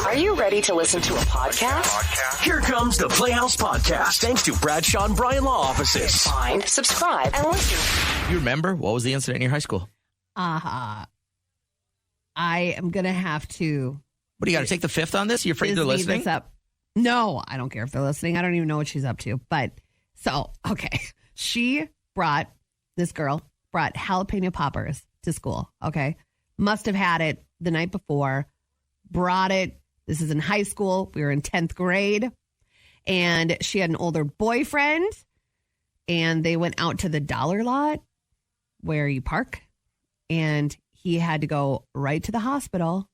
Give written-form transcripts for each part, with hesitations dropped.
Are you ready to listen to a podcast? Here comes the Playhouse Podcast, thanks to Bradshaw and Bryan Law Offices. Find, subscribe, and listen. You remember? What was the incident in your high school? I am going to have to. What do you got to take the fifth on this? You afraid they're listening? This up. No, I don't care if they're listening. I don't even know what she's up to. But so, okay. This girl brought jalapeno poppers to school. Okay. Must have had it the night before. Brought it. This is in high school. We were in 10th grade. And she had an older boyfriend. And they went out to the dollar lot where you park. And he had to go right to the hospital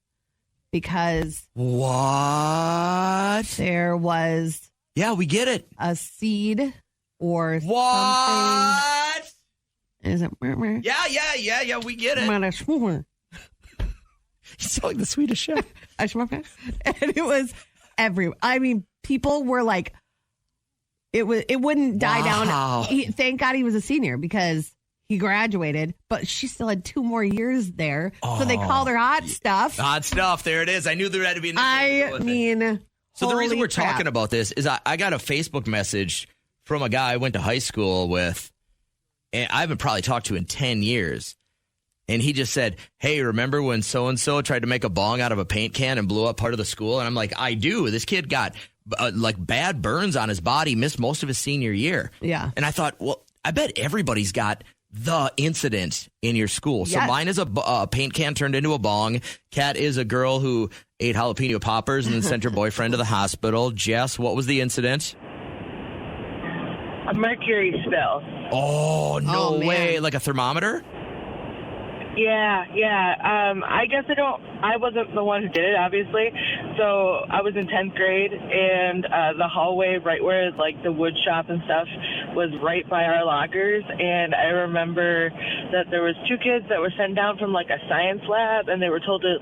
because what? There was we get it. A seed or what? Something. Is it? Yeah, we get it. You sound like the Swedish chef. And it was people were like, it wouldn't die down. Thank God he was a senior because he graduated, but she still had 2 more years there. So they called her hot stuff. Hot stuff. There it is. I knew there had to be. So the reason we're talking about this is I got a Facebook message from a guy I went to high school with, and I haven't probably talked to in 10 years. And he just said, hey, remember when so-and-so tried to make a bong out of a paint can and blew up part of the school? And I'm like, I do. This kid got bad burns on his body, missed most of his senior year. Yeah. And I thought, well, I bet everybody's got the incident in your school. So mine is a paint can turned into a bong. Kat is a girl who ate jalapeno poppers and then sent her boyfriend to the hospital. Jess, what was the incident? A mercury spill. Oh, no way. Like a thermometer? Yeah. I guess I wasn't the one who did it, obviously. So I was in 10th grade, and the hallway right where the wood shop and stuff was right by our lockers. And I remember that there was 2 kids that were sent down from a science lab, and they were told to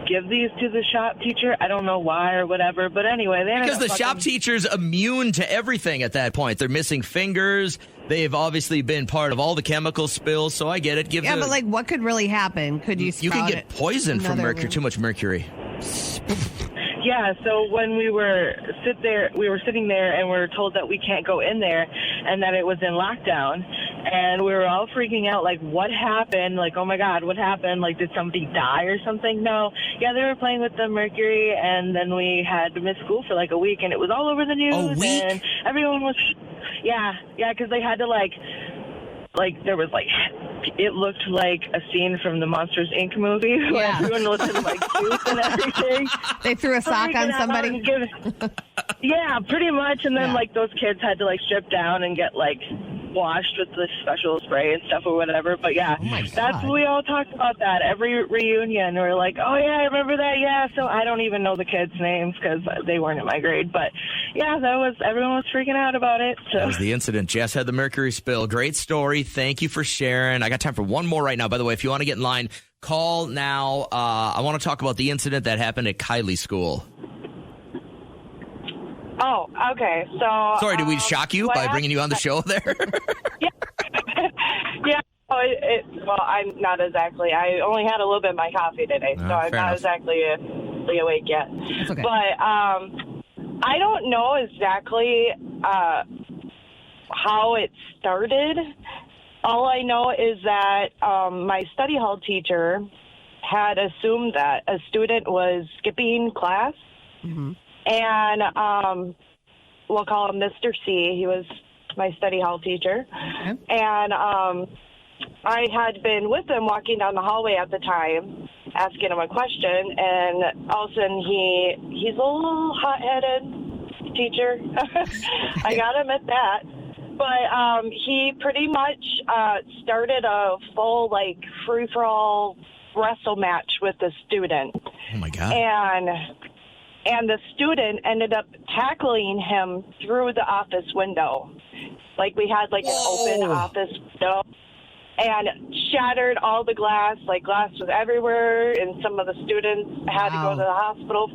give these to the shop teacher. I don't know why or whatever, but anyway, because the shop teacher's immune to everything at that point. They're missing fingers. They've obviously been part of all the chemical spills, so I get it. But what could really happen? Could you can get poisoned from mercury, too much mercury. Yeah, so when we were sitting there and we were told that we can't go in there and that it was in lockdown, and we were all freaking out, what happened? Oh my God, what happened? Did somebody die or something? No. Yeah, they were playing with the mercury, and then we had to miss school for a week, and it was all over the news. A week? And everyone was, yeah, because they had to there was it looked like a scene from the Monsters Inc. movie where everyone was in juice and everything. They threw a sock on somebody. Yeah, pretty much. And then those kids had to strip down and get washed with the special spray and stuff or whatever. But that's what we all talked about that every reunion. We're like, oh yeah, I remember that. Yeah. So I don't even know the kids' names because they weren't in my grade. But yeah, everyone was freaking out about it. So. That was the incident. Jess had the mercury spill. Great story. Thank you for sharing. I got time for one more right now. By the way, if you want to get in line, call now. I want to talk about the incident that happened at Kylie School. Oh, okay. So sorry, did we shock you by bringing you on the show there? Yeah. Well, I'm not exactly. I only had a little bit of my coffee today, so I'm not exactly awake yet. That's okay. But I don't know exactly how it started. All I know is that my study hall teacher had assumed that a student was skipping class. Mm-hmm. And we'll call him Mr. C. He was my study hall teacher. Okay. And I had been with him walking down the hallway at the time, asking him a question, and all of a sudden he's a little hot-headed teacher. I gotta admit that. But he pretty much started a full, free-for-all wrestle match with the student. Oh, my God. And the student ended up tackling him through the office window. We had an open office window, and shattered all the glass. Glass was everywhere, and some of the students had to go to the hospital.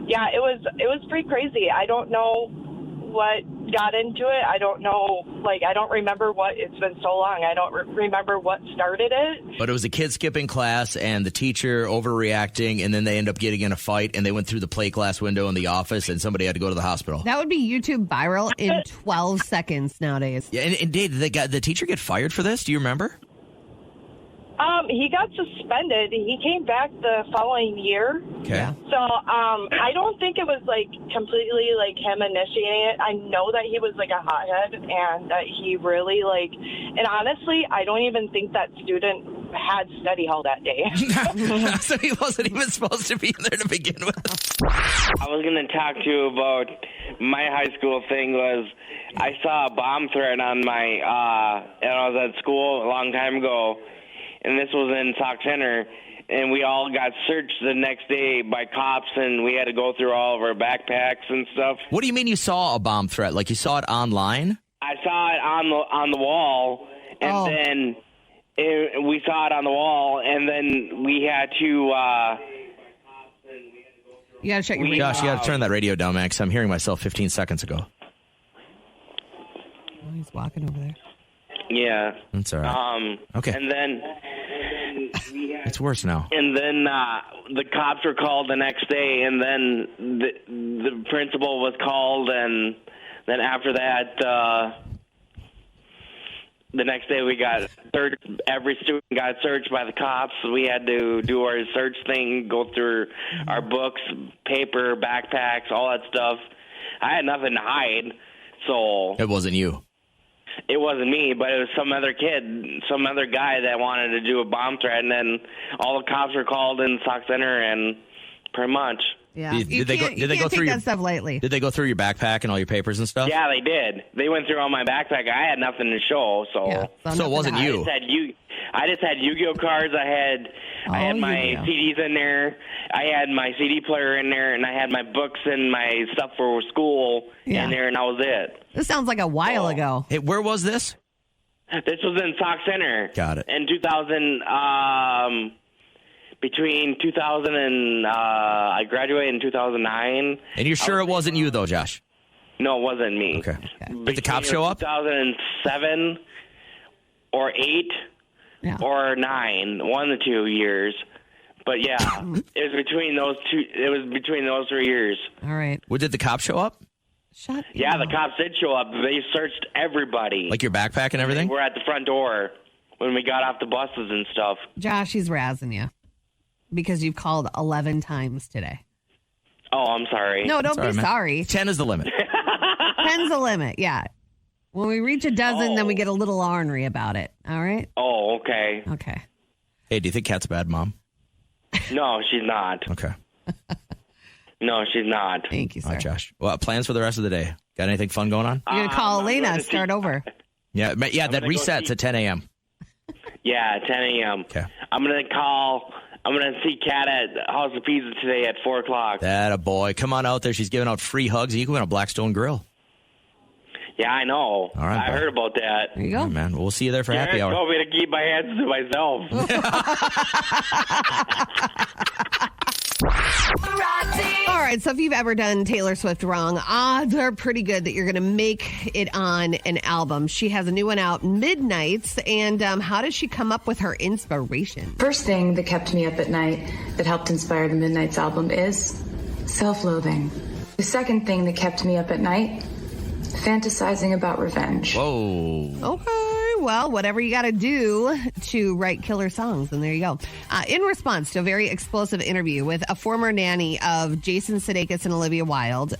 Yeah, it was pretty crazy. I don't know what got into it. I don't know, I don't remember it's been so long. I don't remember what started it. But it was a kid skipping class and the teacher overreacting, and then they end up getting in a fight, and they went through the plate glass window in the office, and somebody had to go to the hospital. That would be YouTube viral in 12 seconds nowadays. Yeah, and Dave, did the teacher get fired for this? Do you remember? He got suspended. He came back the following year. Okay. Yeah. So, I don't think it was, completely, him initiating it. I know that he was, a hothead and that he really, and honestly, I don't even think that student had study hall that day. So he wasn't even supposed to be in there to begin with. I was going to talk to you about my high school thing was I saw a bomb threat on my, and I was at school a long time ago. And this was in Sauk Center, and we all got searched the next day by cops, and we had to go through all of our backpacks and stuff. What do you mean you saw a bomb threat? Like you saw it online? I saw it on the wall, and then we saw it on the wall, and then we had to... You got to check your radio. Josh, you got to turn that radio down, Max. I'm hearing myself 15 seconds ago. Oh, he's walking over there. Yeah. That's all right. Okay. And then... It's worse now. And then the cops were called the next day, and then the principal was called, and then after that, the next day we got searched. Every student got searched by the cops. We had to do our search thing, go through our books, paper, backpacks, all that stuff. I had nothing to hide, so... It wasn't you. It wasn't me, but it was some other kid, some other guy that wanted to do a bomb threat, and then all the cops were called in Sauk Center, and pretty much. Yeah. Did they go through that stuff lightly. Did they go through your backpack and all your papers and stuff? Yeah, they did. They went through all my backpack. I had nothing to show, so. Yeah, so it wasn't you. I just had Yu-Gi-Oh cards. I had my Yu-Gi-Oh. CDs in there. I had my CD player in there, and I had my books and my stuff for school in there, and that was it. This sounds like a while ago. Hey, where was this? This was in Sauk Center. Got it. In 2000, between 2000 and I graduated in 2009. And you're sure it wasn't you, though, Josh? No, it wasn't me. Okay. Did the cops show up? 2007 or 8 or 9, 1 of the 2 years. But yeah, it was between those two. It was between those 3 years. All right. Well, did the cops show up? Yeah, the cops did show up. They searched everybody. Like your backpack and everything? They were at the front door when we got off the buses and stuff. Josh, he's razzing you because you've called 11 times today. Oh, I'm sorry. No, don't be sorry. 10 is the limit. 10's the limit, yeah. When we reach a dozen, then we get a little ornery about it. All right? Oh, okay. Okay. Hey, do you think Kat's a bad mom? No, she's not. Okay. No, she's not. Thank you, sir. All right, Josh. Well, plans for the rest of the day? Got anything fun going on? You're going to call Elena, start over. Yeah, that resets at 10 a.m. Yeah, 10 a.m. Okay. I'm going to see Kat at House of Pizza today at 4 o'clock. That a boy. Come on out there. She's giving out free hugs. You can win a Blackstone grill. Yeah, I know. All right, I heard about that. There you go. All right, man. Well, we'll see you there for happy hour. Told me to keep my hands to myself. All right, so if you've ever done Taylor Swift wrong, odds are pretty good that you're going to make it on an album. She has a new one out, Midnights, and how does she come up with her inspiration? First thing that kept me up at night that helped inspire the Midnights album is self-loathing. The second thing that kept me up at night, fantasizing about revenge. Whoa. Okay, well, whatever you got to do to write killer songs, and there you go. In response to a very explosive interview with a former nanny of Jason Sudeikis and Olivia Wilde,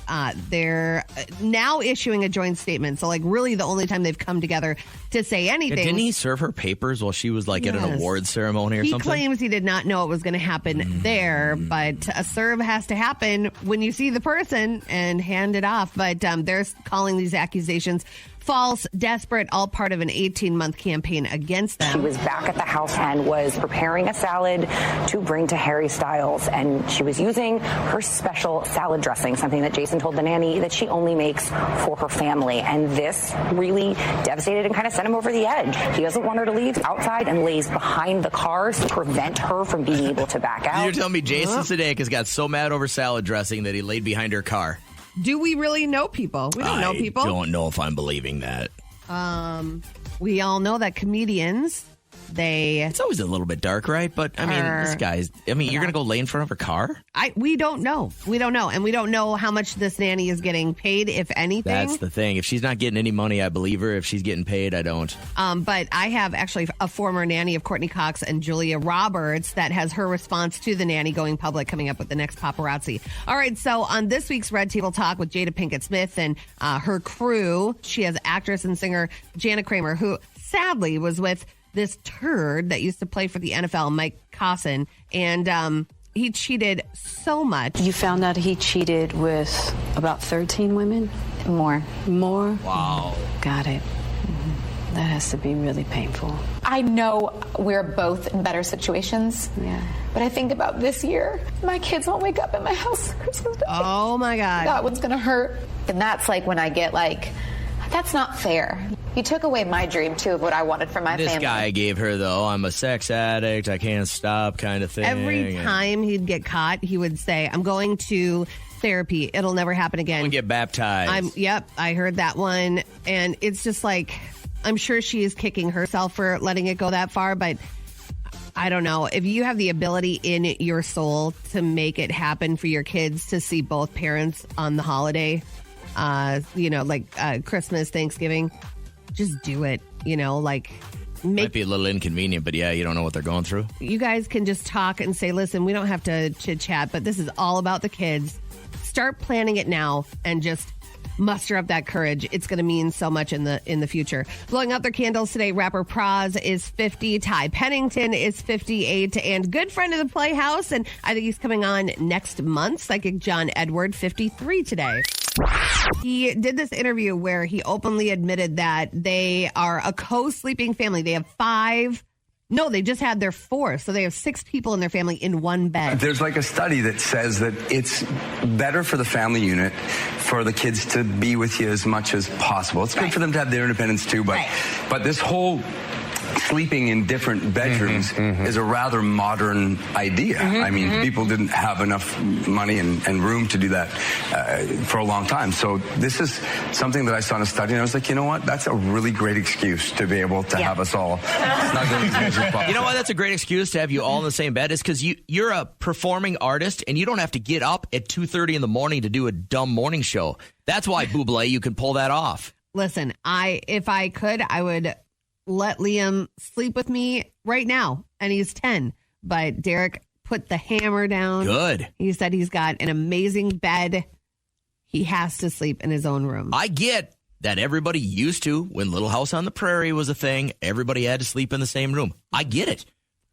they're now issuing a joint statement. So, like, really the only time they've come together to say anything. Yeah, didn't he serve her papers while she was, like, at an awards ceremony or something? He claims he did not know it was going to happen there, but a serve has to happen when you see the person and hand it off. But they're calling these accusations false, desperate, all part of an 18-month campaign against them. She was back at the house and was preparing a salad to bring to Harry Styles, and she was using her special salad dressing, something that Jason told the nanny that she only makes for her family. And this really devastated and kind of sent him over the edge. He doesn't want her to leave outside and lays behind the cars to prevent her from being able to back out. You're telling me Jason Sudeikis got so mad over salad dressing that he laid behind her car? Do we really know people? We don't know people. I don't know if I'm believing that. We all know that comedians, It's always a little bit dark, right? But, I mean, this guy's... I mean, you're going to go lay in front of her car? We don't know. We don't know. And we don't know how much this nanny is getting paid, if anything. That's the thing. If she's not getting any money, I believe her. If she's getting paid, I don't. But I have actually a former nanny of Courtney Cox and Julia Roberts that has her response to the nanny going public coming up with the next paparazzi. All right, so on this week's Red Table Talk with Jada Pinkett Smith and her crew, she has actress and singer Jana Kramer, who sadly was with this turd that used to play for the NFL, Mike Kossin, and he cheated so much. You found out he cheated with about 13 women? More. Wow. Got it. That has to be really painful. I know we're both in better situations. Yeah. But I think about this year. My kids won't wake up in my house Christmas Day. Oh, my God. That one's going to hurt. And that's like when I get like, that's not fair. You took away my dream, too, of what I wanted for my family. This guy gave her, though, I'm a sex addict, I can't stop kind of thing. Every time he'd get caught, he would say, I'm going to therapy. It'll never happen again. I'm get baptized. Yep, I heard that one. And it's just like, I'm sure she is kicking herself for letting it go that far, but I don't know. If you have the ability in your soul to make it happen for your kids to see both parents on the holiday, Christmas, Thanksgiving, just do it. Might be a little inconvenient, but yeah, you don't know what they're going through. You guys can just talk and say, listen, we don't have to chit chat, but this is all about the kids. Start planning it now and just muster up that courage. It's going to mean so much in the future. Blowing out their candles today, rapper Praz is 50, Ty Pennington is 58, and good friend of the Playhouse, and I think he's coming on next month, psychic John Edward, 53 today. He did this interview where he openly admitted that they are a co-sleeping family. They have they just had their fourth. So they have 6 people in their family in one bed. There's like a study that says that it's better for the family unit for the kids to be with you as much as possible. It's good for them to have their independence too, but this whole sleeping in different bedrooms is a rather modern idea. I mean, people didn't have enough money and room to do that for a long time. So this is something that I saw in a study, and I was like, you know what? That's a really great excuse to be able to have us all snuggle as much as possible. You know why that's a great excuse to have you all in the same bed? Is because you're a performing artist, and you don't have to get up at 2:30 in the morning to do a dumb morning show. That's why, Bublé, you can pull that off. Listen, if I could, I would let Liam sleep with me right now, and he's 10. But Derek put the hammer down. Good. He said he's got an amazing bed. He has to sleep in his own room. I get that everybody used to, when Little House on the Prairie was a thing, everybody had to sleep in the same room. I get it.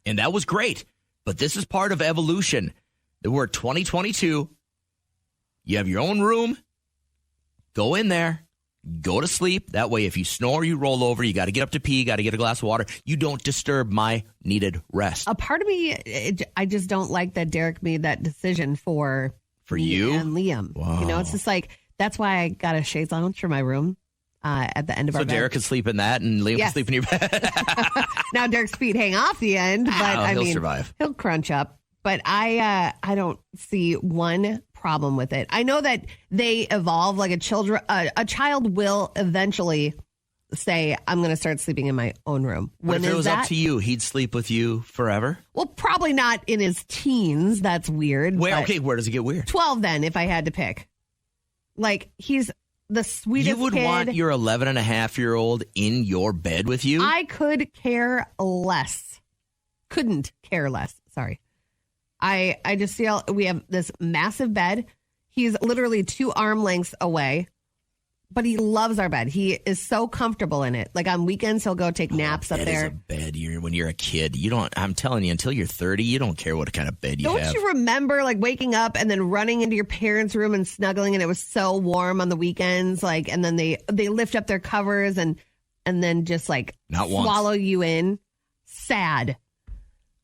And that was great. But this is part of evolution. We're 2022. You have your own room. Go in there. Go to sleep. That way, if you snore, you roll over. You got to get up to pee. Got to get a glass of water. You don't disturb my needed rest. A part of me, I just don't like that Derek made that decision for you and Liam. Wow. It's just like, that's why I got a chaise lounge for my room at the end of our bed. So Derek could sleep in that, and Liam could sleep in your bed. Now Derek's feet hang off the end, but he'll survive. He'll crunch up. But I don't see one problem with it. I know that they evolve. Like a child will eventually say, I'm going to start sleeping in my own room. But if it was up to you, he'd sleep with you forever? Well, probably not in his teens. That's weird. Where does it get weird? 12 then, if I had to pick. Like, he's the sweetest You would kid. want your 11-and-a-half-year-old in your bed with you? I could care less. Couldn't care less. Sorry. I just feel we have this massive bed. He's literally 2 arm lengths away, but he loves our bed. He is so comfortable in it. Like on weekends, he'll go take naps up there. Is a bed. When you're a kid, you don't. I'm telling you, until you're 30, you don't care what kind of bed you have. Don't you remember like waking up and then running into your parents' room and snuggling, and it was so warm on the weekends, like, and then they lift up their covers and then just like swallow you in. Sad.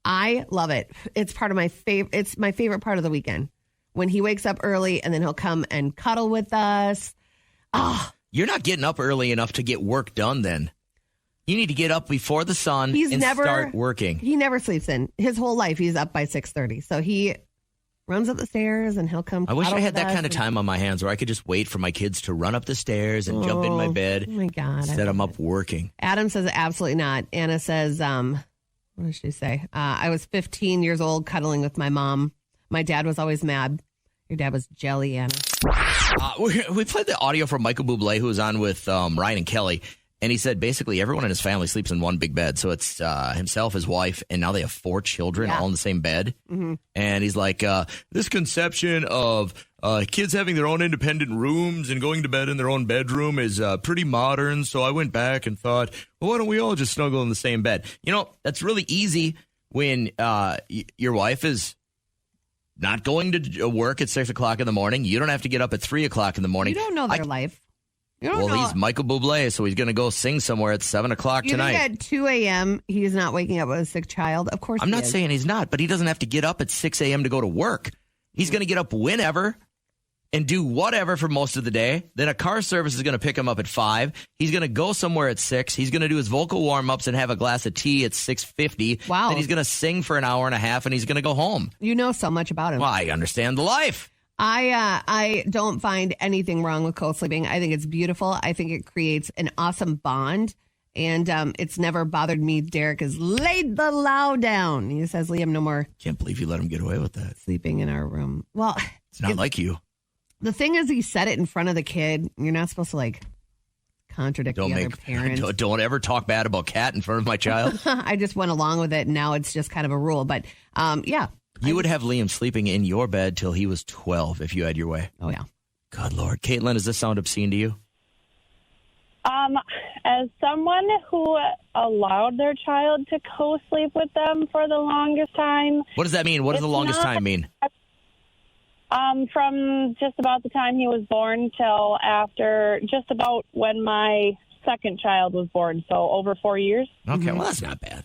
I love it. It's part of my favorite. It's my favorite part of the weekend when he wakes up early and then he'll come and cuddle with us. You're not getting up early enough to get work done then. You need to get up before the sun start working. He never sleeps in. His whole life, he's up by 6:30. So he runs up the stairs and he'll come. I wish I cuddle had with that us kind of and- time on my hands where I could just wait for my kids to run up the stairs and jump in my bed. Oh my God. Instead, I'm up working. Adam says absolutely not. Anna says, what did she say? I was 15 years old cuddling with my mom. My dad was always mad. Your dad was jelly, Anna. We played the audio from Michael Bublé, who was on with Ryan and Kelly. And he said basically everyone in his family sleeps in one big bed. So it's himself, his wife, and now they have 4 children all in the same bed. Mm-hmm. And he's like, this conception of kids having their own independent rooms and going to bed in their own bedroom is pretty modern. So I went back and thought, well, why don't we all just snuggle in the same bed? You know, that's really easy when your wife is not going to work at 6 o'clock in the morning. You don't have to get up at 3 o'clock in the morning. You don't know their life. You don't Well, know. he's Michael Bublé, so he's going to go sing somewhere at 7 o'clock You tonight. think at 2 a.m. he's not waking up with a sick child? Of course I'm he not is. saying he's not, but he doesn't have to get up at 6 a.m. to go to work. He's going to get up whenever and do whatever for most of the day. Then a car service is going to pick him up at 5. He's going to go somewhere at 6. He's going to do his vocal warm-ups and have a glass of tea at 6:50. Wow. Then he's going to sing for an hour and a half, and he's going to go home. You know so much about him. Well, I understand the life. I don't find anything wrong with co-sleeping. I think it's beautiful. I think it creates an awesome bond. And it's never bothered me. Derek has laid the loud down. He says, Liam, no more Can't believe you let him get away with that. sleeping in our room. Well, It's not like you. the thing is, he said it in front of the kid. You're not supposed to, like, contradict the other parents. Don't ever talk bad about Kat in front of my child. I just went along with it, and now it's just kind of a rule. But, yeah. You would have Liam sleeping in your bed till he was 12 if you had your way. Oh, yeah. Good Lord. Caitlin, does this sound obscene to you? As someone who allowed their child to co-sleep with them for the longest time. What does that mean? What does the longest time mean? From just about the time he was born till after just about when my second child was born, so over 4 years. Okay, well, that's not bad.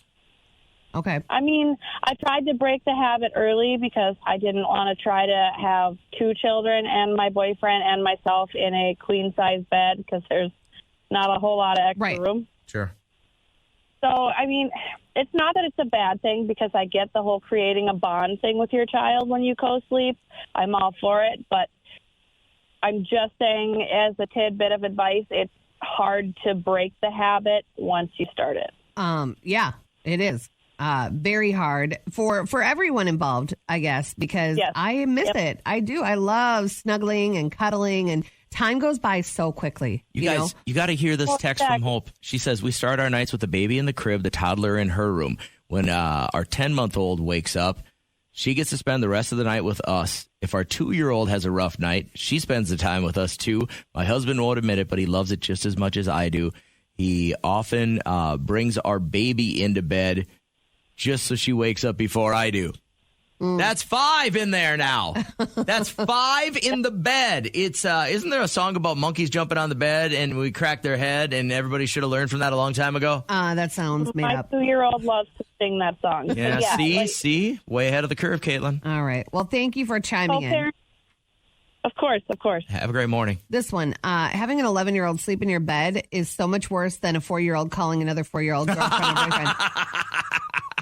Okay. I mean, I tried to break the habit early because I didn't want to try to have 2 children and my boyfriend and myself in a queen-size bed because there's not a whole lot of extra room. Sure. So, I mean, it's not that it's a bad thing because I get the whole creating a bond thing with your child when you co-sleep. I'm all for it. But I'm just saying, as a tidbit of advice, it's hard to break the habit once you start it. Yeah, it is. Very hard for everyone involved, I guess, because I miss it. I do. I love snuggling and cuddling, and time goes by so quickly. You guys, you got to hear this text from Hope. She says, we start our nights with the baby in the crib, the toddler in her room. When our 10-month-old wakes up, she gets to spend the rest of the night with us. If our 2-year-old has a rough night, she spends the time with us too. My husband won't admit it, but he loves it just as much as I do. He often brings our baby into bed just so she wakes up before I do. That's 5 in there now. That's 5 in the bed. It's isn't there a song about monkeys jumping on the bed and we crack their head and everybody should have learned from that a long time ago? That sounds made up. My 2-year-old loves to sing that song. Yeah, see? Way ahead of the curve, Caitlin. All right. Well, thank you for chiming in. Of course. Have a great morning. This one, having an 11-year-old sleep in your bed is so much worse than a 4-year-old calling another 4-year-old girlfriend or boyfriend.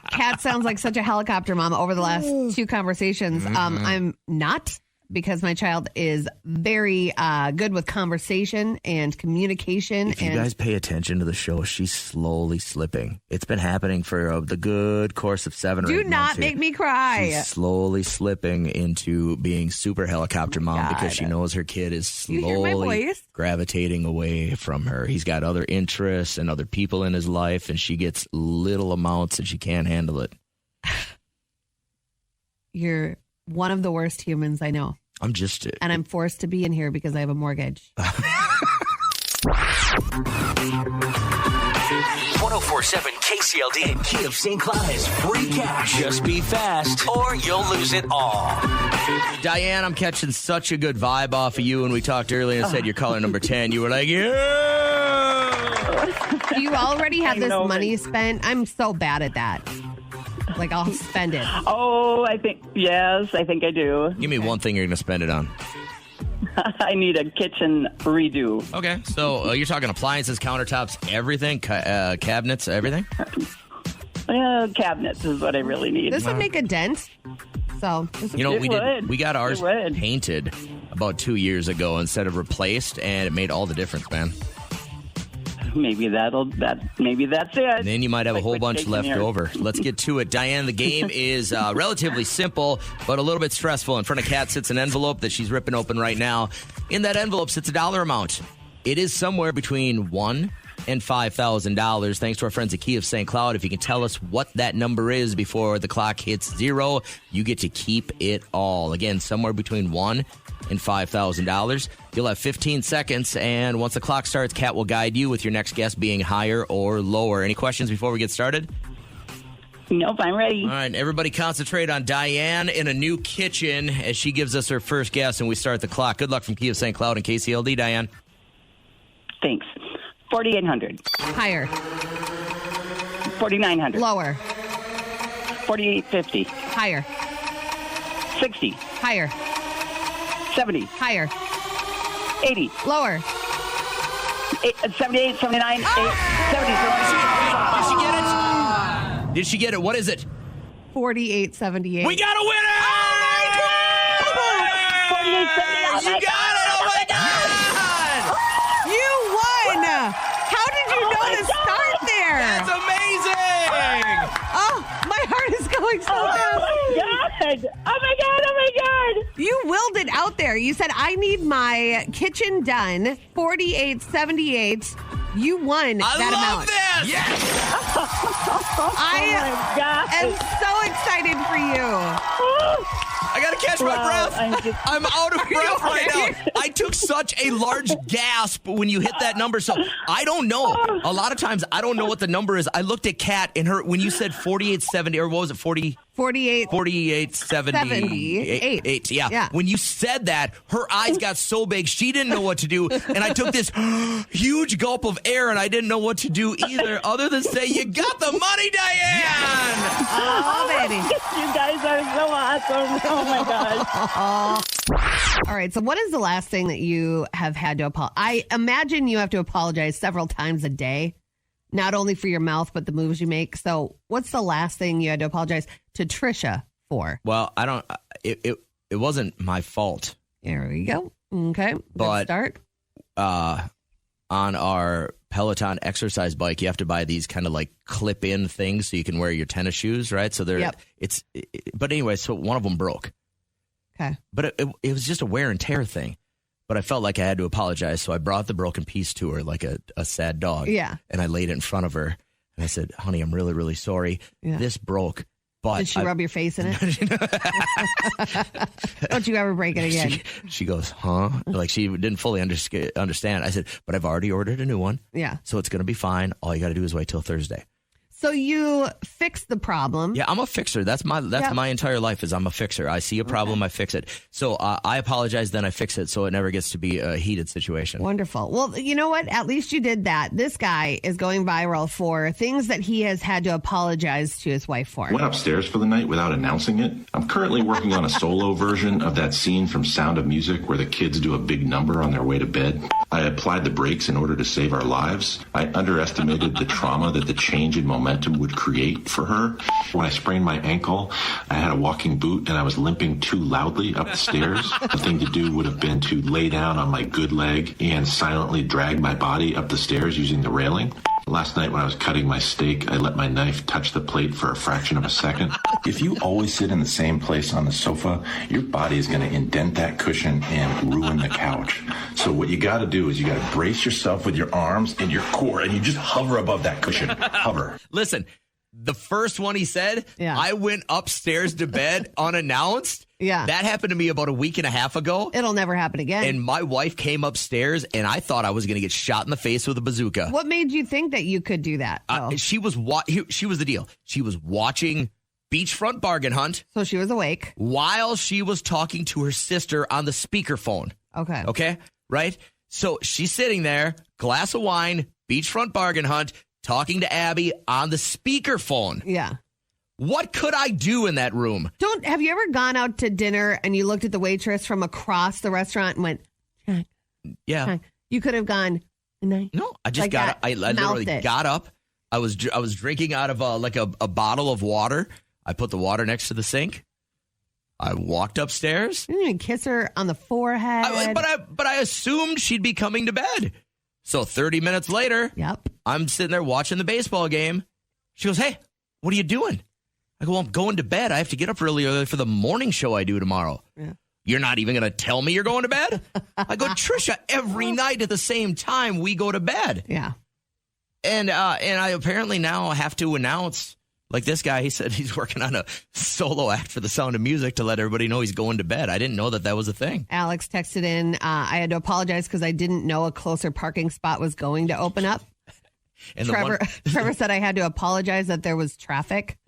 Kat sounds like such a helicopter mom over the last 2 conversations. I'm not, because my child is very good with conversation and communication. If you guys pay attention to the show, she's slowly slipping. It's been happening for the good course of 7 or 8 months. Do not make me cry. She's slowly slipping into being super helicopter mom because she knows her kid is slowly gravitating away from her. He's got other interests and other people in his life, and she gets little amounts and she can't handle it. You're one of the worst humans I know. I'm just... And I'm forced to be in here because I have a mortgage. 1047 KCLD and Key of St. Cloud has free cash. Just be fast or you'll lose it all. Diane, I'm catching such a good vibe off of you. When we talked earlier and said you're caller number 10, you were like, yeah! Do you already have this money spent? I'm so bad at that. Like, I'll spend it. Oh, I think I do. Give me one thing you're going to spend it on. I need a kitchen redo. Okay, so you're talking appliances, countertops, everything, cabinets, everything? Cabinets is what I really need. This would make a dent. So, we got ours painted about 2 years ago instead of replaced, and it made all the difference, man. Maybe that's it. And then you might have a whole bunch left over. Let's get to it. Diane, the game is relatively simple, but a little bit stressful. In front of Kat sits an envelope that she's ripping open right now. In that envelope sits a dollar amount. It is somewhere between $1,000 and $5,000. Thanks to our friends at Key of St. Cloud. If you can tell us what that number is before the clock hits 0, you get to keep it all. Again, somewhere between $1,000 and $5,000. You'll have 15 seconds, and once the clock starts, Kat will guide you with your next guess being higher or lower. Any questions before we get started? Nope, I'm ready. All right, everybody concentrate on Diane in a new kitchen as she gives us her first guess, and we start the clock. Good luck from Key of St. Cloud and KCLD, Diane. Thanks. 4,800. Higher. 4,900. Lower. 4,850. Higher. 60. Higher. 70. Higher. 80. Lower. 78, 79, 70. Did she get it? Did she get it? What is it? 4878. We got a winner! 4878. You got it! Oh my God! You won! How did you know to start there? That's amazing! Oh, my heart is going so fast. Oh my God. You willed it out there. You said, I need my kitchen done. 4878. You won that amount. I love this! Yes! I am so excited for you. I gotta catch my breath. I'm out of breath right now. I took such a large gasp when you hit that number. So I don't know. A lot of times I don't know what the number is. I looked at Kat and her when you said 4870, or what was it, 4878. Yeah. When you said that, her eyes got so big she didn't know what to do. And I took this huge gulp of air and I didn't know what to do either, other than say, you got the money, Diane! Oh, baby. You guys are so awesome. Oh my gosh. All right. So what is the last thing that you have had to apologize? I imagine you have to apologize several times a day, not only for your mouth, but the moves you make. So what's the last thing you had to apologize to Trisha for? Well, it wasn't my fault. There we go. Okay. But start. On our Peloton exercise bike, you have to buy these kind of like clip-in things so you can wear your tennis shoes, right? So they're but anyway, so one of them broke. Okay. But it was just a wear and tear thing. But I felt like I had to apologize, so I brought the broken piece to her like a sad dog. Yeah. And I laid it in front of her, and I said, honey, I'm really, really sorry. Yeah. This broke. But did she rub your face in it? Don't you ever break it again? She goes, huh? Like she didn't fully understand. I said, but I've already ordered a new one. Yeah. So it's going to be fine. All you got to do is wait till Thursday. So you fixed the problem. Yeah, I'm a fixer. That's my entire life is I'm a fixer. I see a problem, I fix it. So I apologize, then I fix it so it never gets to be a heated situation. Wonderful. Well, you know what? At least you did that. This guy is going viral for things that he has had to apologize to his wife for. Went upstairs for the night without announcing it. I'm currently working on a solo version of that scene from Sound of Music where the kids do a big number on their way to bed. I applied the brakes in order to save our lives. I underestimated the trauma that the change in momentum would create for her. When I sprained my ankle, I had a walking boot and I was limping too loudly up the stairs. The thing to do would have been to lay down on my good leg and silently drag my body up the stairs using the railing. Last night when I was cutting my steak, I let my knife touch the plate for a fraction of a second. If you always sit in the same place on the sofa, your body is going to indent that cushion and ruin the couch. So what you got to do is you got to brace yourself with your arms and your core, and you just hover above that cushion. Hover. Listen, the first one he said, I went upstairs to bed unannounced. Yeah. That happened to me about a week and a half ago. It'll never happen again. And my wife came upstairs, and I thought I was going to get shot in the face with a bazooka. What made you think that you could do that? She was the deal. She was watching Beachfront Bargain Hunt. So she was awake. While she was talking to her sister on the speakerphone. Okay. Okay? Right? So she's sitting there, glass of wine, Beachfront Bargain Hunt, talking to Abby on the speakerphone. Yeah. What could I do in that room? Have you ever gone out to dinner and you looked at the waitress from across the restaurant and went, Jack? Yeah. Jack. You could have gone, no, I just I literally got up. I was drinking out of a bottle of water. I put the water next to the sink. I walked upstairs. You didn't even kiss her on the forehead. But I assumed she'd be coming to bed. So 30 minutes later, I'm sitting there watching the baseball game. She goes, "Hey, what are you doing?" I go, "Well, I'm going to bed. I have to get up really early for the morning show I do tomorrow." Yeah. "You're not even going to tell me you're going to bed?" I go, "Trisha, every night at the same time we go to bed." Yeah. And I apparently now have to announce, like this guy, he said he's working on a solo act for The Sound of Music to let everybody know he's going to bed. I didn't know that was a thing. Alex texted in, I had to apologize because I didn't know a closer parking spot was going to open up. And Trevor said I had to apologize that there was traffic.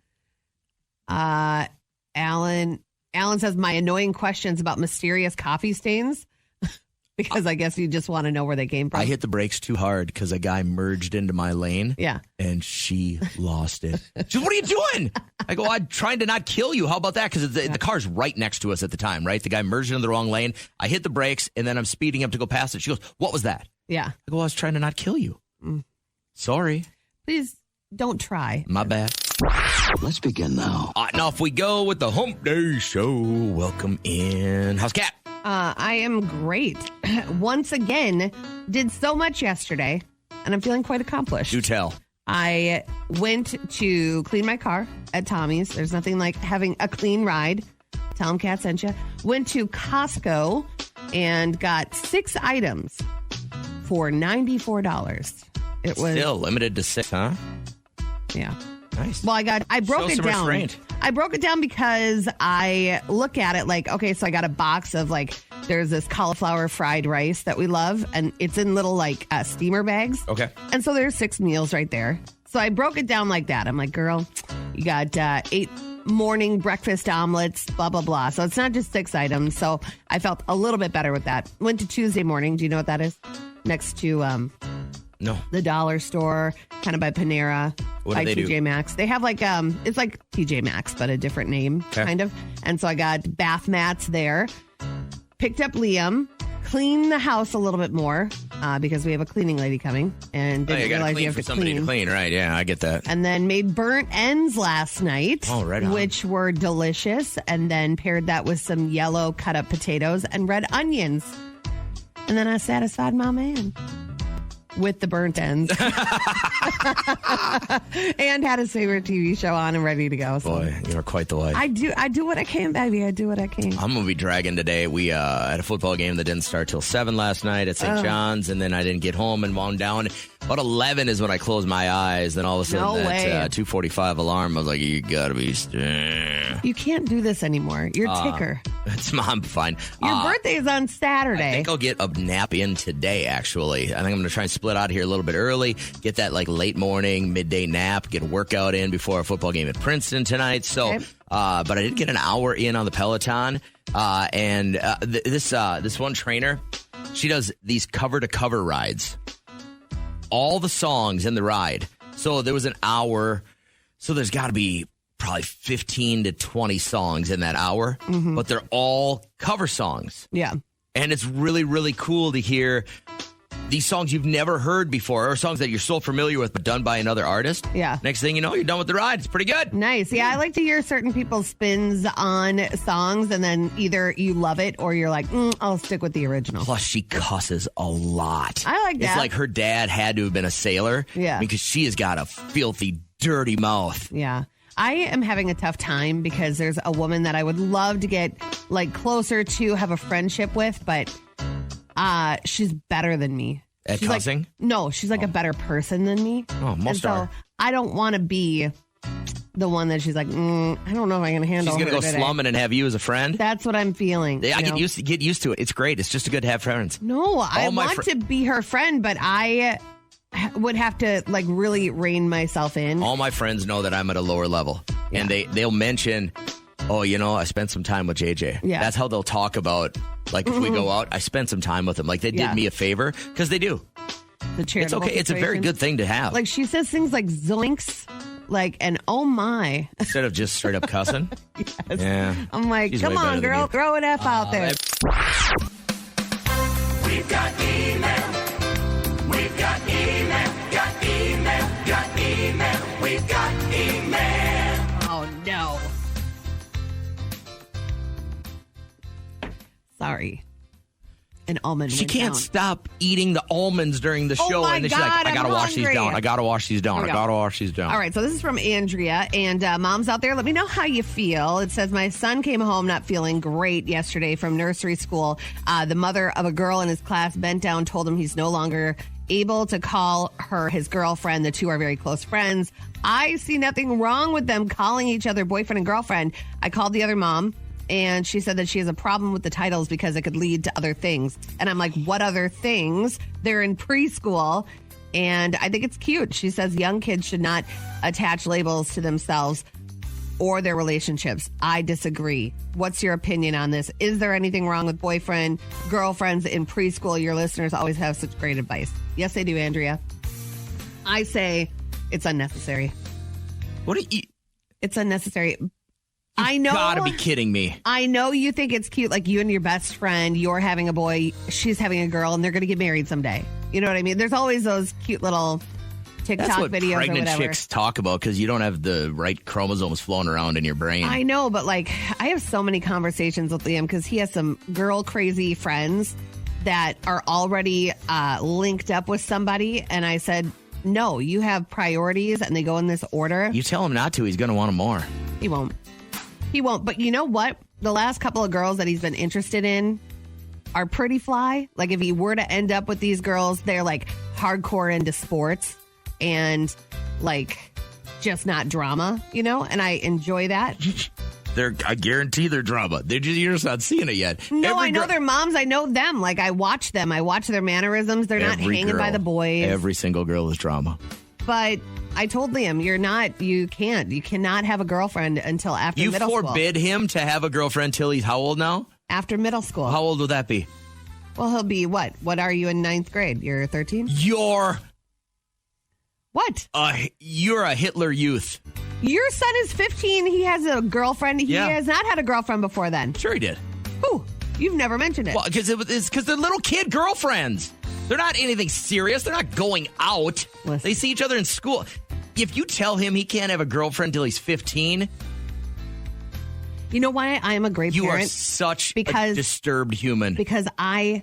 Alan says my annoying questions about mysterious coffee stains because I guess you just want to know where they came from. I hit the brakes too hard because a guy merged into my lane. Yeah. And she lost it. She goes, "What are you doing?" I go, "I'm trying to not kill you. How about that?" Because the car's right next to us at the time, right? The guy merged into the wrong lane. I hit the brakes and then I'm speeding up to go past it. She goes, "What was that?" Yeah. I go, "I was trying to not kill you." Sorry. Please don't try. My bad. Let's begin now. Now, if we go with the Hump Day Show, welcome in. How's Kat? I am great. Once again, did so much yesterday, and I'm feeling quite accomplished. Do tell. I went to clean my car at Tommy's. There's nothing like having a clean ride. Tell them Kat sent you. Went to Costco and got 6 items for $94. It was still limited to 6, huh? Yeah. Nice. Well, I broke it down. Restraint. I broke it down because I look at it like, okay, so I got a box of there's this cauliflower fried rice that we love, and it's in little steamer bags. Okay. And so there's 6 meals right there. So I broke it down like that. I'm like, girl, you got 8 morning breakfast omelets, blah, blah, blah. So it's not just 6 items. So I felt a little bit better with that. Went to Tuesday morning. Do you know what that is? Next to no, the dollar store, kind of by Panera. What by do they TJ do? Maxx. They have it's like TJ Maxx, but a different name, kind of. And so I got bath mats there. Picked up Liam, cleaned the house a little bit more because we have a cleaning lady coming, and didn't you gotta realize clean you have for to somebody clean. to clean, right? Yeah, I get that. And then made burnt ends last night, right on. which were delicious, and then paired that with some yellow cut up potatoes and red onions. And then I satisfied my man with the burnt ends and had his favorite TV show on and ready to go. So Boy, you're quite the wife. I do what I can, baby. I do what I can. I'm going to be dragging today. We had a football game that didn't start till 7 last night at St. John's, and then I didn't get home and wound down. About 11 is when I closed my eyes. Then all of a sudden, that 2:45 alarm, I was like, you got to be... You can't do this anymore. You're a ticker. I'm fine. Your birthday is on Saturday. I think I'll get a nap in today, actually. I think I'm going to try and split out here a little bit early, get that late morning, midday nap, get a workout in before our football game at Princeton tonight. So, Okay. But I did get an hour in on the Peloton. This one trainer, she does these cover-to-cover rides. All the songs in the ride. So there was an hour. So there's got to be probably 15 to 20 songs in that hour, but they're all cover songs. Yeah. And it's really, really cool to hear these songs you've never heard before, or songs that you're so familiar with, but done by another artist. Yeah. Next thing you know, you're done with the ride. It's pretty good. Nice. Yeah, I like to hear certain people's spins on songs, and then either you love it or you're like, I'll stick with the original. Plus, she cusses a lot. I like that. It's like her dad had to have been a sailor. Yeah. Because she has got a filthy, dirty mouth. Yeah. I am having a tough time because there's a woman that I would love to get closer to, have a friendship with, but she's better than me. At She's cussing? No, she's a better person than me. Oh, most and are. so I don't want to be the one that she's like, I don't know if I can handle. She's going to her go today. slumming and have you as a friend? That's what I'm feeling. Yeah, you know? get used to it. It's great. It's just good to have friends. No, I want to be her friend, but I would have to really rein myself in. All my friends know that I'm at a lower level, and they'll mention, oh, I spent some time with JJ. Yeah. That's how they'll talk about, if we go out, I spent some time with them. They did me a favor, because they do. The It's okay. It's a very good thing to have. She says things like zoinks, and oh my. Instead of just straight up cussing. Yes. Yeah. I'm like, She's come way better on, than girl, you. throw an F out there. We've got email. We've got email. Got email. Got email. We've got email. Oh, no. Sorry. An almond. She went can't down. stop eating the almonds during the show. my And then she's like, God, I gotta I'm wash these hungry. down. I gotta wash these down. Here I we go. gotta wash these down. All right, so this is from Andrea. And moms out there, let me know how you feel. It says, my son came home not feeling great yesterday from nursery school. The mother of a girl in his class bent down, told him he's no longer able to call her his girlfriend. The two are very close friends. I see nothing wrong with them calling each other boyfriend and girlfriend. I called the other mom, and she said that she has a problem with the titles because it could lead to other things. And I'm like, what other things? They're in preschool. And I think it's cute. She says young kids should not attach labels to themselves or their relationships. I disagree. What's your opinion on this? Is there anything wrong with boyfriend, girlfriends in preschool? Your listeners always have such great advice. Yes, they do, Andrea. I say it's unnecessary. What do you... It's unnecessary. I know. Gotta be kidding me. I know you think it's cute, like you and your best friend, you're having a boy, she's having a girl, and they're going to get married someday. You know what I mean? There's always those cute little TikTok That's what videos or pregnant whatever. chicks talk about because you don't have the right chromosomes flowing around in your brain. I know, but like I have so many conversations with Liam because he has some girl crazy friends that are already linked up with somebody. And I said, no, you have priorities and they go in this order. You tell him not to, he's going to want them more. He won't. He won't. But you know what? The last couple of girls that he's been interested in are pretty fly. Like if he were to end up with these girls, they're like hardcore into sports and like just not drama, you know? And I enjoy that. I guarantee they're drama. You're just not seeing it yet. No, I know their moms. I know them. Like I watch them. I watch their mannerisms. They're not hanging by the boys. Every single girl is drama. But I told Liam, you cannot have a girlfriend until after middle school. You forbid him to have a girlfriend till he's how old now? After middle school. How old will that be? Well, he'll be what? What are you in 9th grade? You're 13? What? You're a Hitler Youth. Your son is 15. He has a girlfriend. He Yeah. has not had a girlfriend before then. Sure he did. Who? You've never mentioned it. Well, because they're little kid girlfriends. They're not anything serious. They're not going out. Listen. They see each other in school. If you tell him he can't have a girlfriend till he's 15, you know why I am a great you parent? are such a disturbed human. Because I've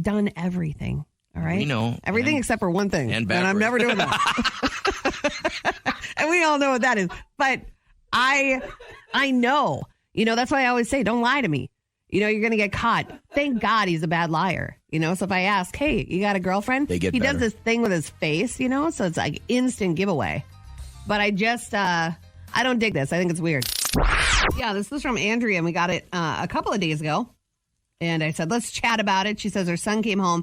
done everything. All right? We know. Everything except for one thing. And I'm never doing that. And we all know what that is. But I know. You know, that's why I always say, don't lie to me. You know, you're going to get caught. Thank God he's a bad liar. You know, so if I ask, hey, you got a girlfriend? They get he better. does this thing with his face, you know, so it's like instant giveaway. But I just, I don't dig this. I think it's weird. Yeah, this was from Andrea, and we got it a couple of days ago. And I said, let's chat about it. She says her son came home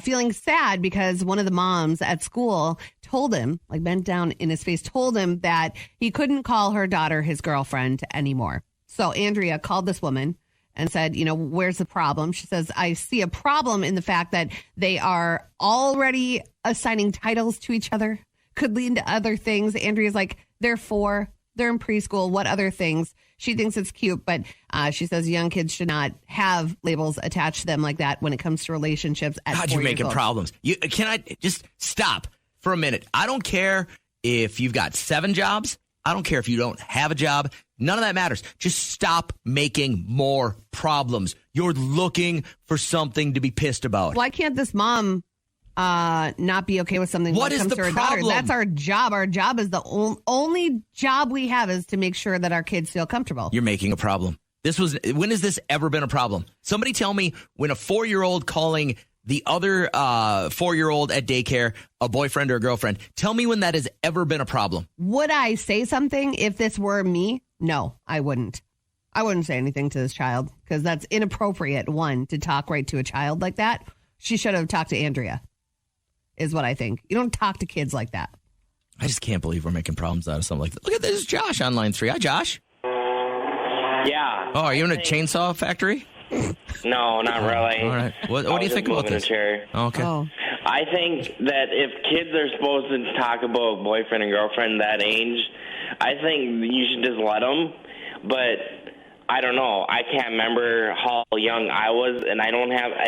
feeling sad because one of the moms at school told him, like bent down in his face, told him that he couldn't call her daughter his girlfriend anymore. So Andrea called this woman and said, you know, where's the problem? She says, I see a problem in the fact that they are already assigning titles to each other. Could lead to other things. Andrea's like, they're 4. They're in preschool. What other things? She thinks it's cute, but she says young kids should not have labels attached to them like that when it comes to relationships at God, 4 you're years making old. problems. Can I just stop for a minute? I don't care if you've got 7 jobs. I don't care if you don't have a job. None of that matters. Just stop making more problems. You're looking for something to be pissed about. Why can't this mom not be okay with something What when it is comes the to her problem? daughter? That's our job. Our job is the only job we have is to make sure that our kids feel comfortable. You're making a problem. When has this ever been a problem? Somebody tell me when a 4-year-old calling the other 4-year-old at daycare a boyfriend or a girlfriend. Tell me when that has ever been a problem. Would I say something if this were me? No, I wouldn't. I wouldn't say anything to this child because that's inappropriate, one, to talk right to a child like that. She should have talked to Andrea, is what I think. You don't talk to kids like that. I just can't believe we're making problems out of something like that. Look at this, Josh on line 3. Hi, Josh. Yeah. Oh, are you in a chainsaw factory? No, not really. All right. What do you think about this? Okay. Oh. I think that if kids are supposed to talk about boyfriend and girlfriend that age, I think you should just let them. But I don't know. I can't remember how young I was, and I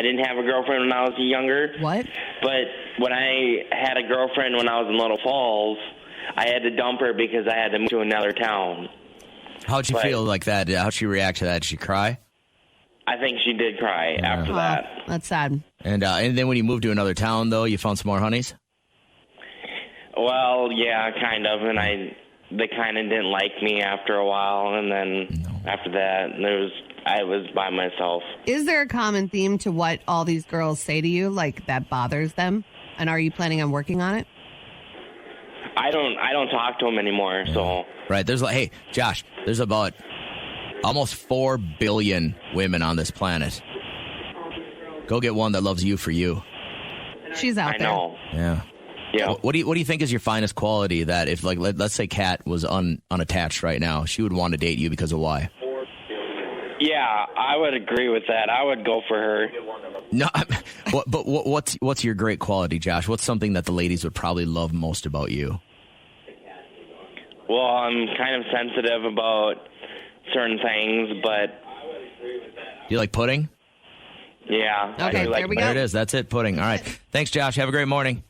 didn't have a girlfriend when I was younger. What? But when I had a girlfriend when I was in Little Falls, I had to dump her because I had to move to another town. How'd you feel like that? How'd she react to that? Did she cry? I think she did cry after that. That's sad. And then when you moved to another town, though, you found some more honeys? Well, yeah, kind of. And they kind of didn't like me after a while. And then after that, I was by myself. Is there a common theme to what all these girls say to you, like that bothers them? And are you planning on working on it? I don't talk to them anymore. So Right. Hey, Josh, there's about almost 4 billion women on this planet. Go get one that loves you for you. She's out there. I know. Yeah. Yeah. What do you think is your finest quality that if, like, let's say Kat was unattached right now, she would want to date you because of why? Yeah, I would agree with that. I would go for her. No, but what's your great quality, Josh? What's something that the ladies would probably love most about you? Well, I'm kind of sensitive about certain things, but Do you like pudding? yeah. I Okay, do like there we go. There it is. That's it, pudding. All right. Thanks, Josh. Have a great morning.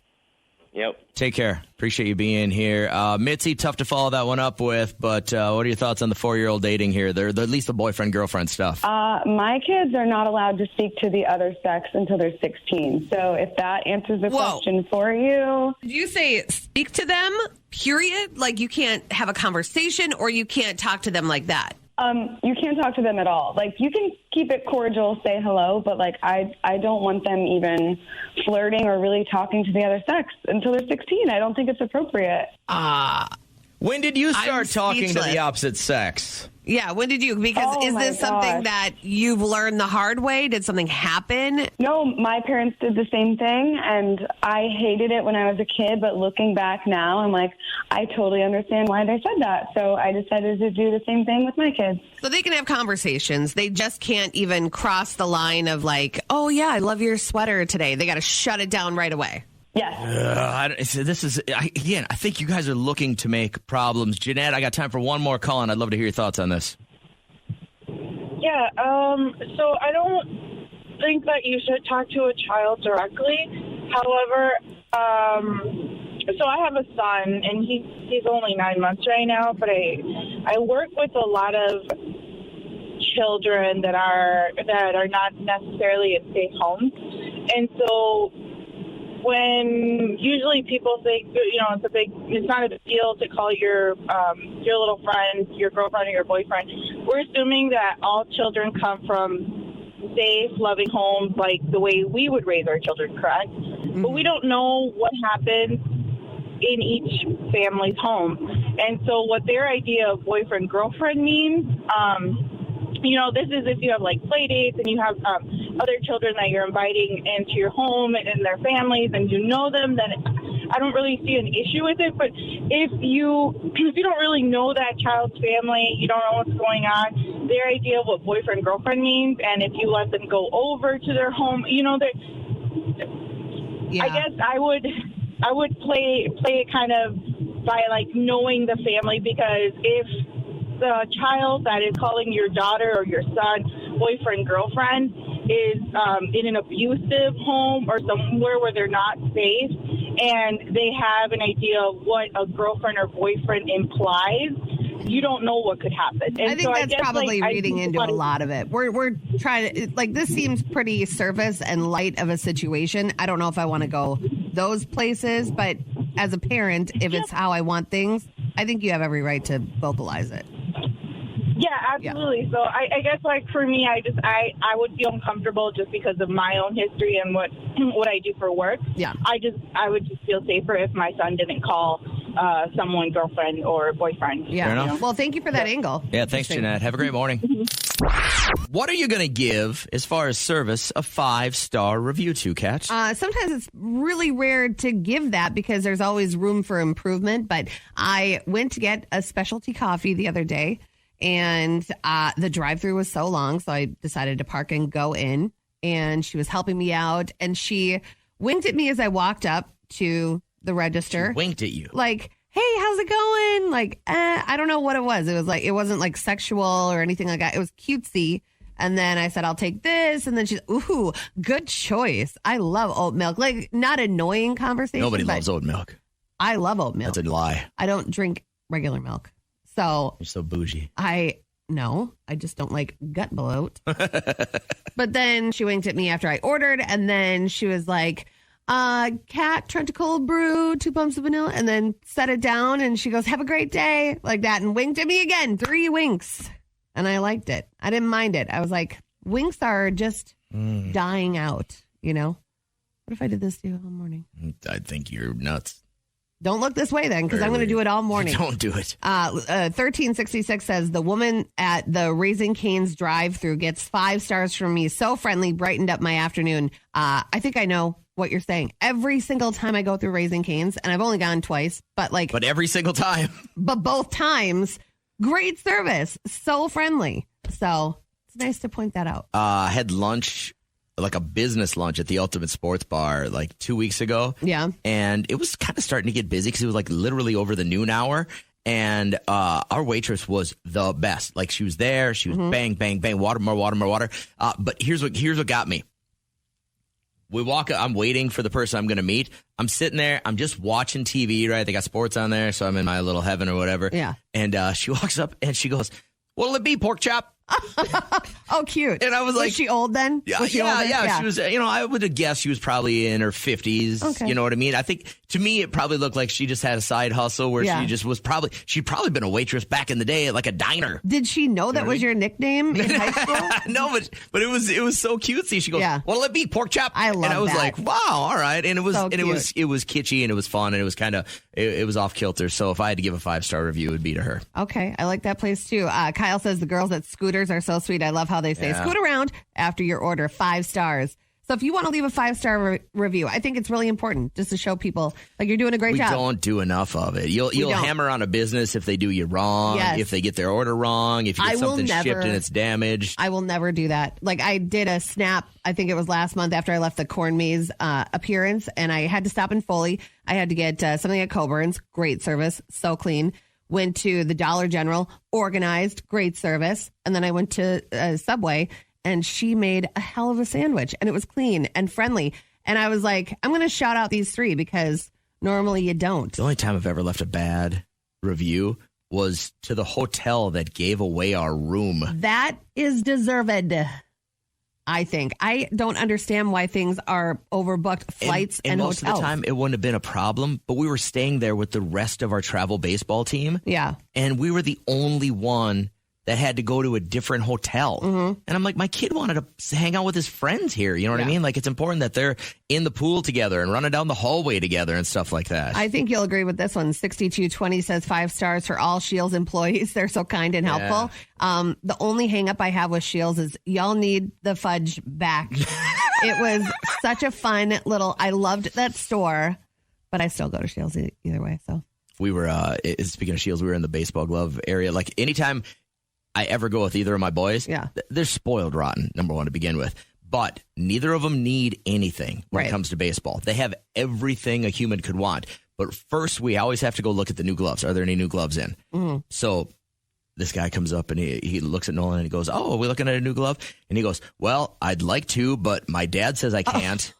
Yep. Take care. Appreciate you being here. Mitzi, tough to follow that one up with, but what are your thoughts on the 4-year-old dating here? They're at least the boyfriend-girlfriend stuff. My kids are not allowed to speak to the other sex until they're 16. So if that answers the question for you. Did you say speak to them, period? Like you can't have a conversation or you can't talk to them like that? You can't talk to them at all. Like, you can keep it cordial, say hello, but, like, I don't want them even flirting or really talking to the other sex until they're 16. I don't think it's appropriate. When did you start talking to speechless. the opposite sex? Yeah, when did you? Because is this something that you've learned the hard way? Did something happen? No, my parents did the same thing, and I hated it when I was a kid, but looking back now, I'm like, I totally understand why they said that. So I decided to do the same thing with my kids. So they can have conversations. They just can't even cross the line of like, oh, yeah, I love your sweater today. They got to shut it down right away. Yes. I think you guys are looking to make problems. Jeanette, I got time for one more call, and I'd love to hear your thoughts on this. Yeah, so I don't think that you should talk to a child directly. However, so I have a son, and he's only 9 months right now, but I work with a lot of children that are not necessarily in safe homes. And so when usually people think, it's not a big deal to call your little friend, your girlfriend or your boyfriend, we're assuming that all children come from safe, loving homes like the way we would raise our children, correct? Mm-hmm. But we don't know what happens in each family's home. And so what their idea of boyfriend-girlfriend means, this is if you have like play dates and you have other children that you're inviting into your home and their families and you know them, then I don't really see an issue with it. But if you don't really know that child's family, you don't know what's going on, their idea of what boyfriend-girlfriend means, and if you let them go over to their home, I guess I would play it kind of by like knowing the family, because if the child that is calling your daughter or your son boyfriend, girlfriend is in an abusive home or somewhere where they're not safe, and they have an idea of what a girlfriend or boyfriend implies, you don't know what could happen. And I think that's probably reading into a lot of it. We're trying to, like, this seems pretty surface and light of a situation. I don't know if I want to go those places, but as a parent, if it's how I want things, I think you have every right to vocalize it. Yeah, absolutely. Yeah. So I guess, like, for me, I would feel uncomfortable just because of my own history and what I do for work. Yeah. I would just feel safer if my son didn't call someone girlfriend or boyfriend. Yeah. Well, thank you for that angle. Yeah, thanks, Jeanette. Have a great morning. What are you going to give, as far as service, a 5-star review to, Kat? Sometimes it's really rare to give that because there's always room for improvement. But I went to get a specialty coffee the other day, and the drive-thru was so long, so I decided to park and go in. And she was helping me out, and she winked at me as I walked up to the register. She winked at you. Like, hey, how's it going? Like, I don't know what it was. It wasn't like sexual or anything like that. It was cutesy. And then I said, I'll take this. And then she's, ooh, good choice. I love oat milk. Like, not annoying conversation. Nobody loves oat milk. I love oat milk. That's a lie. I don't drink regular milk. So you're so bougie. I no, I just don't like gut bloat. But then she winked at me after I ordered, and then she was like, Cat, Trenta cold brew, 2 pumps of vanilla, and then set it down, and she goes, have a great day, like that, and winked at me again, 3 winks. And I liked it. I didn't mind it. I was like, winks are just dying out, you know? What if I did this to you all morning? I think you're nuts. Don't look this way then, because I'm going to do it all morning. Don't do it. 1366 says, the woman at the Raising Cane's drive-thru gets 5 stars from me. So friendly, brightened up my afternoon. I think I know what you're saying. Every single time I go through Raising Cane's, and I've only gone twice, but every single time. But both times, great service. So friendly. So it's nice to point that out. I had lunch, like a business lunch at the Ultimate Sports Bar like 2 weeks ago. Yeah. And it was kind of starting to get busy because it was like literally over the noon hour. And our waitress was the best. Like she was there. She was bang, bang, bang, water, more water, more water. But here's what got me. We walk up, I'm waiting for the person I'm going to meet. I'm sitting there. I'm just watching TV, right? They got sports on there. So I'm in my little heaven or whatever. Yeah. And she walks up and she goes, what'll it be, pork chop? Oh, cute. And I was like, she old then? Yeah, Was she yeah, older? yeah. She was, I would have guessed she was probably in her 50s. Okay. You know what I mean? I think to me, it probably looked like she just had a side hustle where Yeah. she just was she'd probably been a waitress back in the day at like a diner. Did she know that was your nickname in high school? No, but it was so cutesy. She goes, what'll it be, pork chop? I love And I was that. like, wow, all right. And it was, So and it was kitschy and it was fun and it was kind of, it was off kilter. So if I had to give a 5-star review, it would be to her. Okay, I like that place too. Kyle says the girls at Scooters are so sweet. I love how they say, Yeah. scoot around after your order, 5 stars. So if you want to leave a 5-star review, I think it's really important just to show people like you're doing a great We job. don't do enough of it. You'll don't. hammer on a business if they do you wrong, Yes. if they get their order wrong, if you I get will something shipped never- and it's damaged. I will never do that. Like I did a snap, I think it was last month after I left the Corn Maze appearance, and I had to stop in Foley. I had to get something at Coburn's, great service, so clean. Went to the Dollar General, organized, great service. And then I went to Subway, and she made a hell of a sandwich, and it was clean and friendly. And I was like, I'm going to shout out these 3 because normally you don't. The only time I've ever left a bad review was to the hotel that gave away our room. That is deserved, I think. I don't understand why things are overbooked, flights and most hotels. of the time, it wouldn't have been a problem, but we were staying there with the rest of our travel baseball team. Yeah. And we were the only one that had to go to a different hotel. And I'm like, my kid wanted to hang out with his friends here. You know what I mean? Like, it's important that they're in the pool together and running down the hallway together and stuff like that. I think you'll agree with this one. 6220 says 5 stars for all Shields employees. They're so kind and helpful. The only hang up I have with Shields is y'all need the fudge back. It was such a fun little, I loved that store, but I still go to Shields either way. So We were, speaking of Shields, we were in the baseball glove area. Like, anytime I ever go with either of my boys, they're spoiled rotten, number one, to begin with. But neither of them need anything when it comes to baseball. They have everything a human could want. But first, we always have to go look at the new gloves. Are there any new gloves in? So this guy comes up and he looks at Nolan and he goes, oh, are we looking at a new glove? And he goes, well, I'd like to, but my dad says I can't.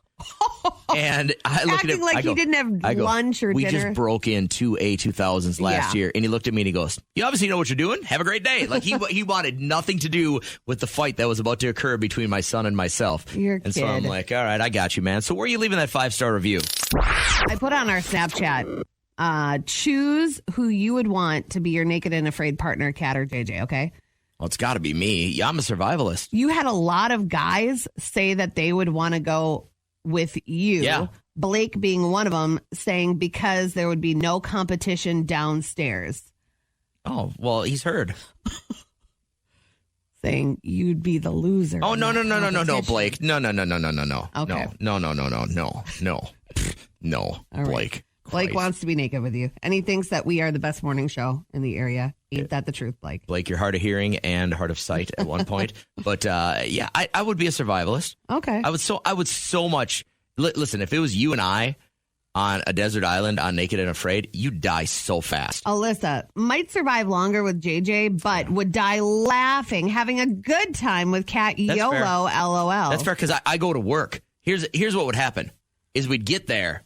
And I look at him like I go, he didn't have lunch or we dinner. just broke in 2 A2000s last year. And he looked at me and he goes, you obviously know what you're doing. Have a great day. Like he wanted nothing to do with the fight that was about to occur between my son and myself. Your So I'm kid. like, all right, I got you, man. So where are you leaving that 5-star review? I put on our Snapchat, choose who you would want to be your naked and afraid partner, Kat or JJ, okay? Well, it's got to be me. Yeah, I'm a survivalist. You had a lot of guys say that they would want to go with you. Yeah. Blake being one of them, saying because there would be no competition downstairs. Oh, well, he's heard. Saying you'd be the loser. Oh, no, competition. Blake. No. Okay. No, All right. Blake. Blake Christ. wants to be naked with you. And he thinks that we are the best morning show in the area. Ain't that the truth, Blake? Blake, you're hard of hearing and hard of sight at one point. But yeah, I would be a survivalist. Okay. I would so much. Listen, if it was you and I on a desert island on Naked and Afraid, you'd die so fast. Alyssa might survive longer with JJ, but would die laughing, having a good time with Kat YOLO, fair. LOL. That's fair because I go to work. Here's what would happen is we'd get there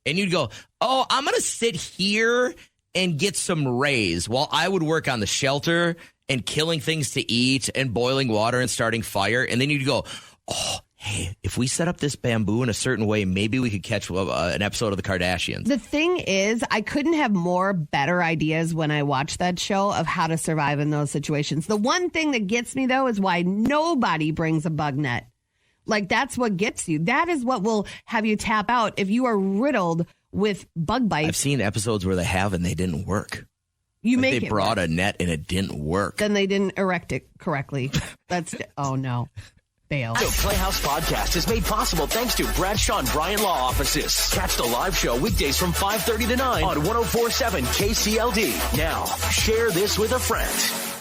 and you'd go, oh, I'm going to sit here and get some rays while I would work on the shelter and killing things to eat and boiling water and starting fire. And then you'd go, oh, hey, if we set up this bamboo in a certain way, maybe we could catch an episode of the Kardashians. The thing is, I couldn't have more better ideas when I watched that show of how to survive in those situations. The one thing that gets me, though, is why nobody brings a bug net. Like, that's what gets you. That is what will have you tap out if you are riddled with bug bites. I've seen episodes where they have and they didn't work. They brought a net and it didn't work. Then they didn't erect it correctly. That's, oh no. Bail. The Playhouse Podcast is made possible thanks to Bradshaw and Bryan Law Offices. Catch the live show weekdays from 5:30 to 9 on 104.7 KCLD. Now, share this with a friend.